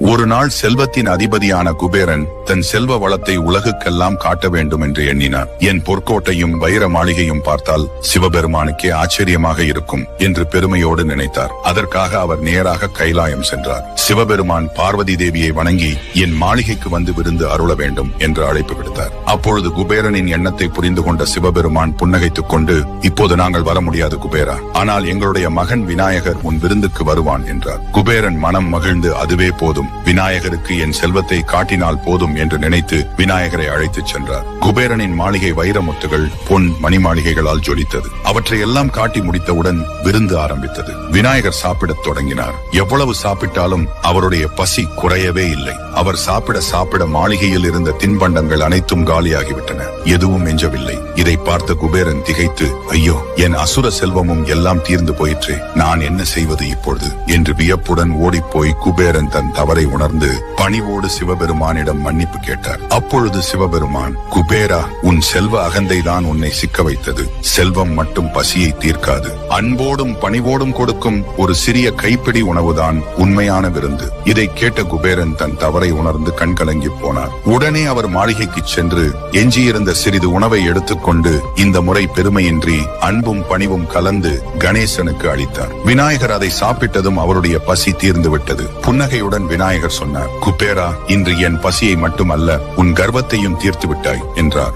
ஒரு நாள் செல்வத்தின் அதிபதியான குபேரன் தன் செல்வ வளத்தை உலகுக்கெல்லாம் காட்ட வேண்டும் என்று எண்ணினார். என் பொற்கோட்டையும் வைர மாளிகையும் பார்த்தால் சிவபெருமானுக்கே ஆச்சரியமாக இருக்கும் என்று பெருமையோடு நினைத்தார். அதற்காக அவர் நேராக கைலாயம் சென்றார். சிவபெருமான் பார்வதி தேவியை வணங்கி என் மாளிகைக்கு வந்து விருந்து அருள வேண்டும் என்று அழைப்பு விடுத்தார். அப்பொழுது குபேரனின் எண்ணத்தை புரிந்து கொண்ட சிவபெருமான் புன்னகைத்துக் கொண்டு, இப்போது நாங்கள் வர முடியாது குபேரா, ஆனால் எங்களுடைய மகன் விநாயகர் உன் விருந்துக்கு வருவான் என்றார். குபேரன் மனம் மகிழ்ந்து, அதுவே போதும், விநாயகருக்கு என் செல்வத்தை காட்டினால் போதும் என்று நினைத்து விநாயகரை அழைத்துச் சென்றார். குபேரனின் மாளிகை வைரமுத்துகள், பொன் மணி மாளிகைகளால் ஜொலித்தது. அவற்றை எல்லாம் காட்டி முடித்தவுடன் விருந்து ஆரம்பித்தது. விநாயகர் சாப்பிடத் தொடங்கினார். எவ்வளவு சாப்பிட்டாலும் அவருடைய பசி குறையவே இல்லை. அவர் சாப்பிட மாளிகையில் இருந்த தின்பண்டங்கள் அனைத்தும் காலியாகிவிட்டன. எதுவும் எஞ்சவில்லை. இதை பார்த்த குபேரன் திகைத்து, ஐயோ, என் அசுர செல்வமும் எல்லாம் தீர்ந்து போயிற்றே, நான் என்ன செய்வது இப்பொழுது என்று வியப்புடன் ஓடிப்போய் குபேரன் தன் தவறை உணர்ந்து பணிவோடு சிவபெருமானிடம் மன்னிப்பு கேட்டார். அப்பொழுது சிவபெருமான், குபேரா, உன் செல்வ அகந்தைதான் உன்னை சிக்க வைத்தது. செல்வம் மட்டும் பசியை தீர்க்காது. அன்போடும் பணிவோடும் கொடுக்கும் ஒரு சிறிய கைப்பிடி உணவுதான் உண்மையான விருந்து. இதை கேட்ட குபேரன் தன் தவறை உணர்ந்து கண்கலங்கி போனார். உடனே அவர் மாளிகைக்கு சென்று எஞ்சியிருந்த சிறிது உணவை எடுத்துக்கொண்டு இந்த முறை பெருமையின்றி அன்பும் பணிவும் கலந்து கணேசனுக்கு அளித்தார். விநாயகர் அதை சாப்பிட்டதும் அவருடைய பசி தீர்ந்து விட்டது. புன்னகையுடன் விநாயகர் சொன்னார், குபேரா, இன்று என் பசியை மட்டுமல்ல உன் கர்வத்தையும் தீர்த்து விட்டாய் என்றார்.